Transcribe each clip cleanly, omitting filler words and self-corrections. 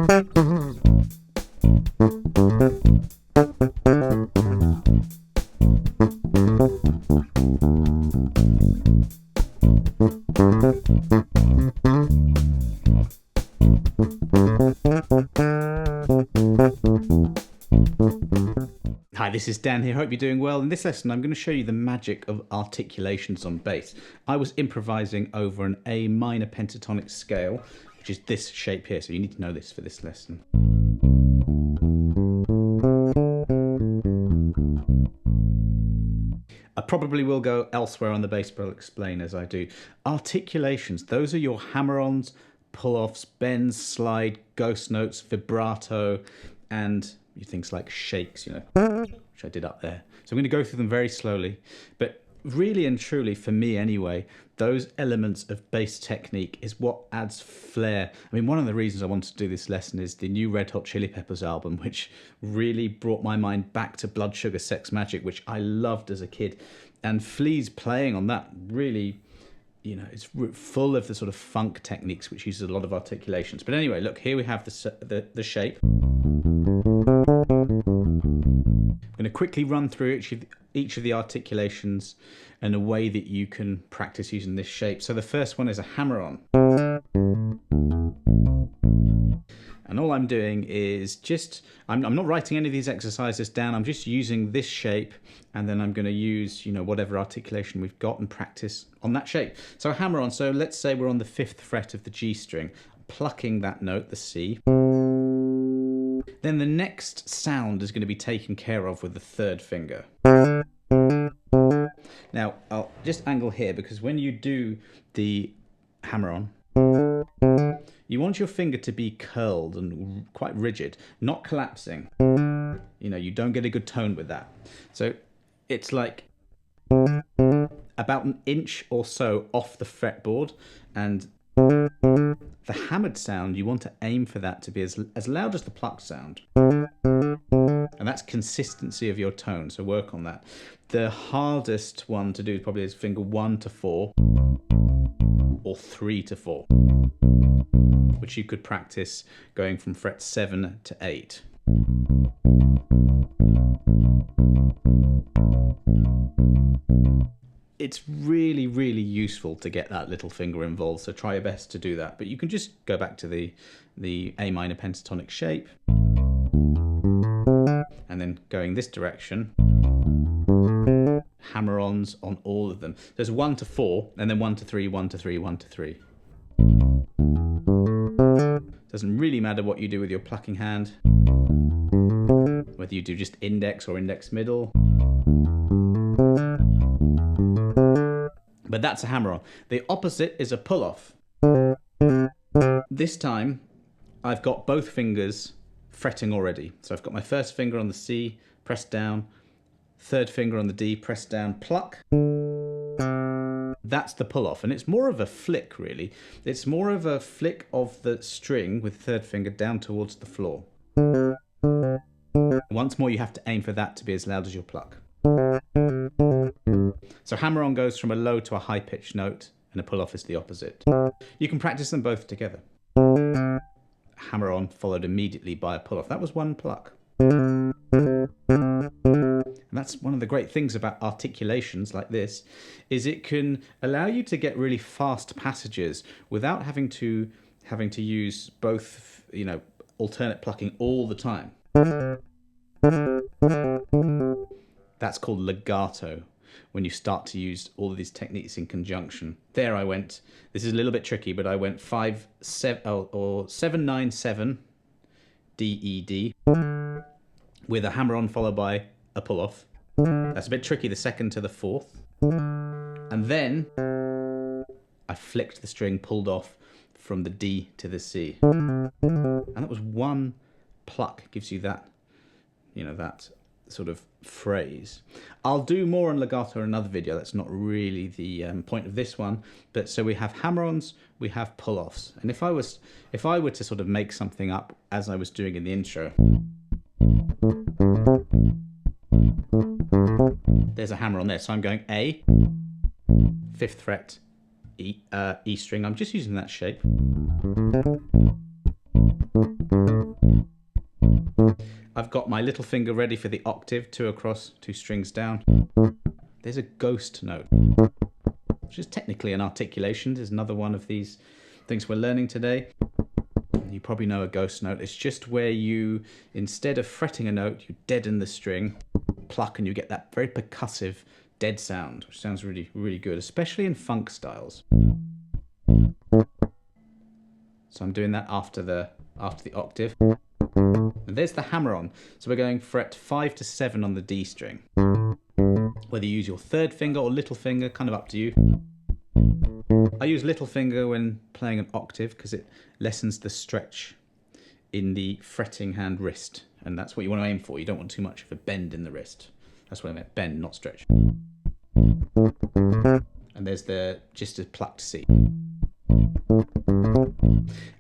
Hi, this is Dan here. Hope you're doing well. In this lesson, I'm going to show you the magic of articulations on bass. I was improvising over an A minor pentatonic scale, which is this shape here, so you need to know this for this lesson. I probably will go elsewhere on the bass, but I'll explain as I do. Articulations, those are your hammer-ons, pull-offs, bends, slide, ghost notes, vibrato, and things like shakes, you know, which I did up there. So I'm going to go through them very slowly, but really and truly, for me anyway, those elements of bass technique is what adds flair. I mean, one of the reasons I wanted to do this lesson is the new Red Hot Chili Peppers album, which really brought my mind back to Blood Sugar Sex Magik, which I loved as a kid. And Flea's playing on that really, you know, it's full of the sort of funk techniques, which uses a lot of articulations. But anyway, look, here we have the shape. I'm going to quickly run through each of the articulations and a way that you can practice using this shape. So the first one is a hammer-on. And all I'm doing is I'm not writing any of these exercises down, I'm just using this shape, and then I'm going to use, you know, whatever articulation we've got and practice on that shape. So a hammer-on, so let's say we're on the 5th fret of the G string, plucking that note, the C. Then the next sound is going to be taken care of with the 3rd finger. Now, I'll just angle here, because when you do the hammer-on, you want your finger to be curled and quite rigid, not collapsing. You know, you don't get a good tone with that. So it's like about an inch or so off the fretboard, and the hammered sound, you want to aim for that to be as loud as the plucked sound. And that's consistency of your tone, so work on that. The hardest one to do probably is finger 1 to 4 or 3 to 4, which you could practice going from fret 7 to 8. It's really, really useful to get that little finger involved, so try your best to do that. But you can just go back to the A minor pentatonic shape, and then going this direction, hammer-ons on all of them. There's 1 to 4, and then 1 to 3, 1 to 3, 1 to 3. Doesn't really matter what you do with your plucking hand, whether you do just index or index middle. But that's a hammer-on. The opposite is a pull-off. This time, I've got both fingers fretting already. So I've got my 1st finger on the C, press down, 3rd finger on the D, press down, pluck. That's the pull-off, and it's more of a flick, really. It's more of a flick of the string with 3rd finger down towards the floor. Once more, you have to aim for that to be as loud as your pluck. So hammer-on goes from a low to a high-pitched note, and a pull-off is the opposite. You can practice them both together. Hammer-on followed immediately by a pull-off. That was one pluck. And that's one of the great things about articulations like this, is it can allow you to get really fast passages without having to use both, you know, alternate plucking all the time. That's called legato, when you start to use all of these techniques in conjunction. There I went, this is a little bit tricky, but I went 5, 7, or 7, 9, 7, D, E, D, with a hammer-on followed by a pull-off. That's a bit tricky, the 2nd to the 4th. And then I flicked the string, pulled off from the D to the C. And that was one pluck, gives you that, you know, that sort of phrase. I'll do more on legato in another video. That's not really the point of this one. But so we have hammer-ons, we have pull-offs. And if I were to sort of make something up as I was doing in the intro, there's a hammer on there. So I'm going A, 5th fret, E string. I'm just using that shape. I've got my little finger ready for the octave, 2 across, 2 strings down. There's a ghost note, which is technically an articulation. There's another one of these things we're learning today. You probably know a ghost note. It's just where you, instead of fretting a note, you deaden the string, pluck, and you get that very percussive dead sound, which sounds really, really good, especially in funk styles. So I'm doing that after the octave. And there's the hammer-on. So we're going fret 5 to 7 on the D string. Whether you use your third finger or little finger, kind of up to you. I use little finger when playing an octave because it lessens the stretch in the fretting hand wrist. And that's what you want to aim for. You don't want too much of a bend in the wrist. That's what I meant, bend, not stretch. And there's just a plucked C.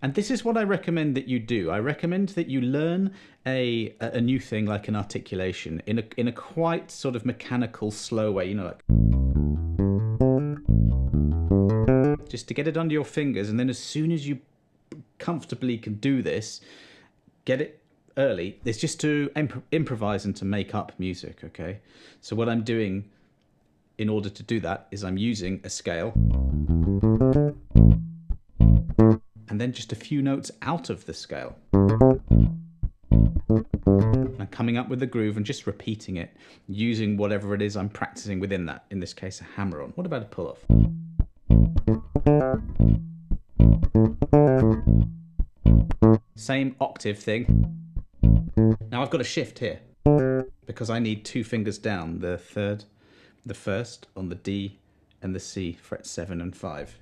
And this is what I recommend that you do. I recommend that you learn a new thing like an articulation in a quite sort of mechanical, slow way, you know, like just to get it under your fingers, and then as soon as you comfortably can do this, get it early. It's just to improvise and to make up music, okay? So what I'm doing in order to do that is I'm using a scale and then just a few notes out of the scale. I'm coming up with the groove and just repeating it, using whatever it is I'm practicing within that, in this case a hammer-on. What about a pull-off? Same octave thing. Now I've got a shift here because I need 2 fingers down, the third, the first on the D and the C, fret 7 and 5.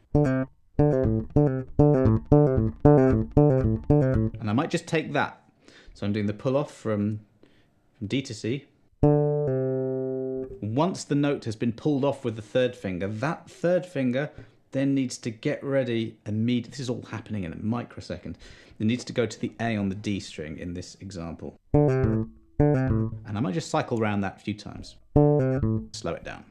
And I might just take that. So I'm doing the pull-off from D to C. Once the note has been pulled off with the third finger, that third finger then needs to get ready immediately. This is all happening in a microsecond. It needs to go to the A on the D string in this example. And I might just cycle around that a few times. Slow it down.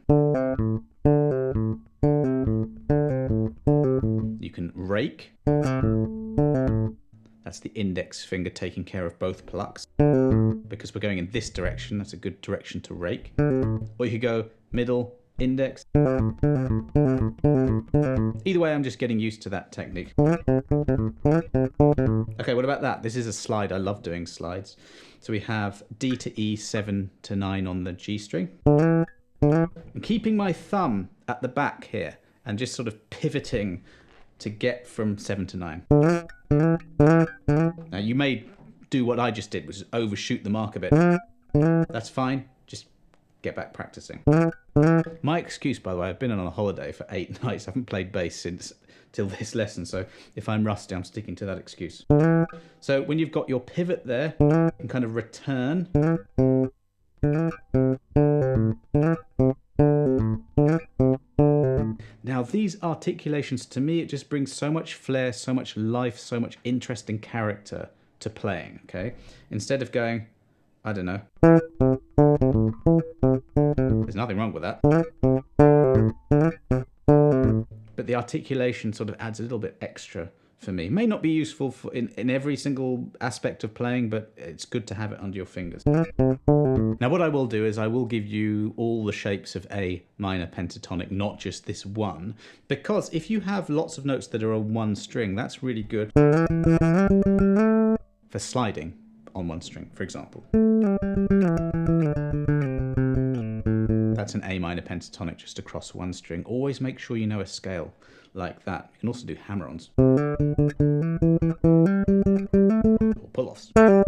You can rake. That's the index finger taking care of both plucks. Because we're going in this direction, that's a good direction to rake. Or you could go middle, index. Either way, I'm just getting used to that technique. Okay, what about that? This is a slide. I love doing slides. So we have D to E, 7 to 9 on the G string. I'm keeping my thumb at the back here and just sort of pivoting to get from 7 to 9. Now you may do what I just did, which is overshoot the mark a bit. That's fine. Just get back practicing. My excuse, by the way, I've been on a holiday for 8 nights. I haven't played bass till this lesson, so if I'm rusty, I'm sticking to that excuse. So when you've got your pivot there, you can kind of return. Now these articulations, to me, it just brings so much flair, so much life, so much interest and character to playing, okay? Instead of going, I don't know. There's nothing wrong with that. But the articulation sort of adds a little bit extra for me. May not be useful in every single aspect of playing, but it's good to have it under your fingers. Now what I will do is I will give you all the shapes of a minor pentatonic, not just this one, because if you have lots of notes that are on one string, that's really good for sliding on one string, for example. That's an A minor pentatonic just across one string. Always make sure you know a scale like that. You can also do hammer-ons. Or pull-offs. Or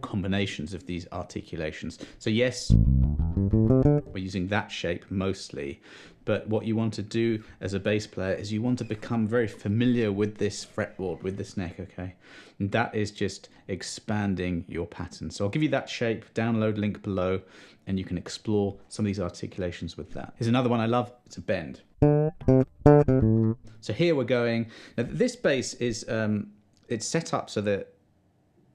combinations of these articulations. So yes, we're using that shape mostly, but what you want to do as a bass player is you want to become very familiar with this fretboard, with this neck, okay? And that is just expanding your pattern. So I'll give you that shape, download link below, and you can explore some of these articulations with that. Here's another one I love, it's a bend. So here we're going, now this bass is, it's set up so that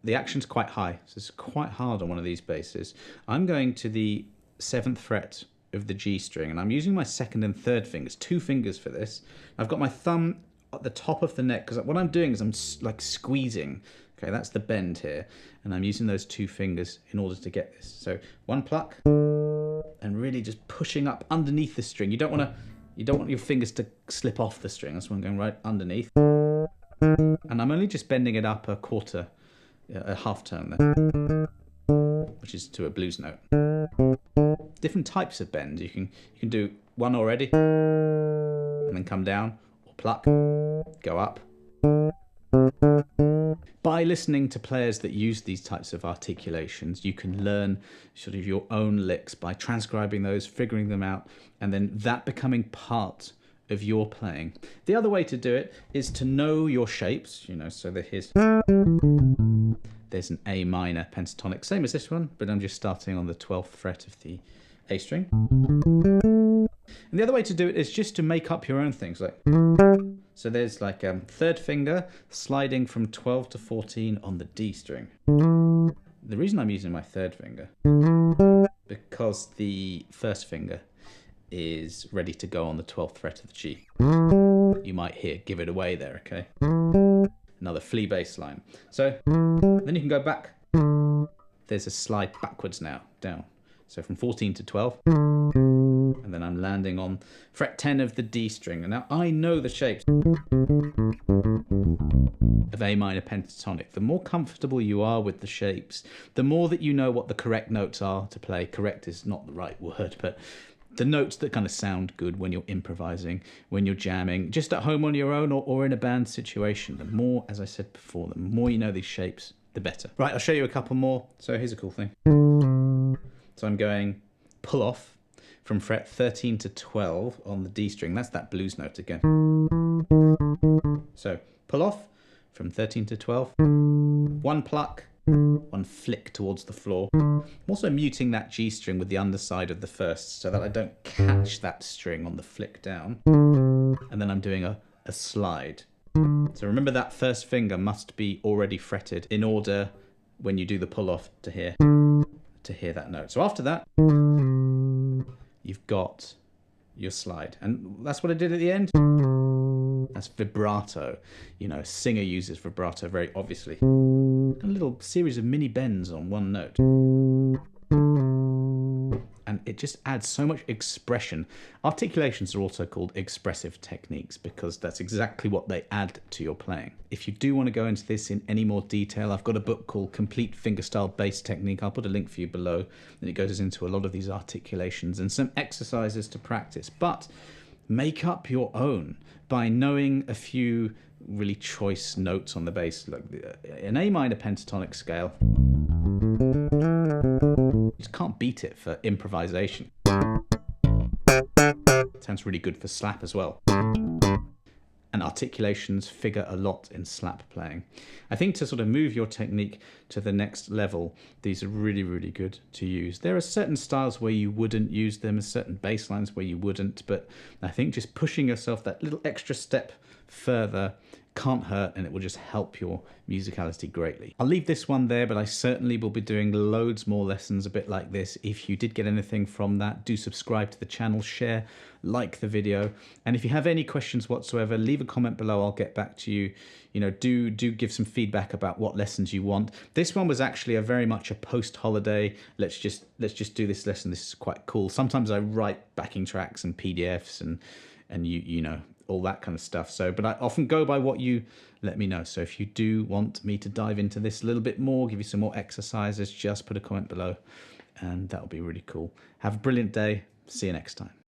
the action's quite high, so it's quite hard on one of these basses. I'm going to the 7th fret of the G string, and I'm using my 2nd and 3rd fingers, 2 fingers for this. I've got my thumb at the top of the neck, because what I'm doing is I'm like squeezing, Okay, that's the bend here, and I'm using those 2 fingers in order to get this. So 1 pluck, and really just pushing up underneath the string. You don't want your fingers to slip off the string. That's why I'm going right underneath. And I'm only just bending it up a quarter, a half tone there, which is to a blues note. Different types of bend. You can do one already, and then come down, or pluck, go up. By listening to players that use these types of articulations, you can learn sort of your own licks by transcribing those, figuring them out, and then that becoming part of your playing. The other way to do it is to know your shapes, so there's an A minor pentatonic, same as this one, but I'm just starting on the 12th fret of the A string. And the other way to do it is just to make up your own things. So there's like 3rd finger sliding from 12 to 14 on the D string. The reason I'm using my 3rd finger, because the 1st finger is ready to go on the 12th fret of the G. You might hear Give It Away there, okay? Another flea bass line. So then you can go back. There's a slide backwards now, down. So from 14 to 12. And then I'm landing on fret 10 of the D string. And now I know the shapes of A minor pentatonic. The more comfortable you are with the shapes, the more that you know what the correct notes are to play. Correct is not the right word, but the notes that kind of sound good when you're improvising, when you're jamming, just at home on your own or in a band situation. The more, as I said before, the more you know these shapes, the better. Right, I'll show you a couple more. So here's a cool thing. So I'm going pull off from fret 13 to 12 on the D string. That's that blues note again. So pull off from 13 to 12. 1 pluck, 1 flick towards the floor. I'm also muting that G string with the underside of the 1st so that I don't catch that string on the flick down. And then I'm doing a slide. So remember that 1st finger must be already fretted in order when you do the pull off to hear that note. So after that, you've got your slide. And that's what I did at the end. That's vibrato. A singer uses vibrato very obviously. A little series of mini bends on one note. And it just adds so much expression. Articulations are also called expressive techniques because that's exactly what they add to your playing. If you do want to go into this in any more detail, I've got a book called Complete Fingerstyle Bass Technique. I'll put a link for you below, and it goes into a lot of these articulations and some exercises to practice. But make up your own by knowing a few really choice notes on the bass. Like an A minor pentatonic scale, you just can't beat it for improvisation. Sounds really good for slap as well. And articulations figure a lot in slap playing. I think to sort of move your technique to the next level, these are really, really good to use. There are certain styles where you wouldn't use them, certain bass lines where you wouldn't, but I think just pushing yourself that little extra step further can't hurt, and it will just help your musicality greatly. I'll leave this one there, but I certainly will be doing loads more lessons a bit like this. If you did get anything from that, do subscribe to the channel, share, like the video, and if you have any questions whatsoever, leave a comment below. I'll get back to you. Do give some feedback about what lessons you want. This one was actually very much a post-holiday. Let's just do this lesson. This is quite cool. Sometimes I write backing tracks and PDFs and all that kind of stuff. But I often go by what you let me know. So if you do want me to dive into this a little bit more, give you some more exercises, just put a comment below, and that'll be really cool. Have a brilliant day. See you next time.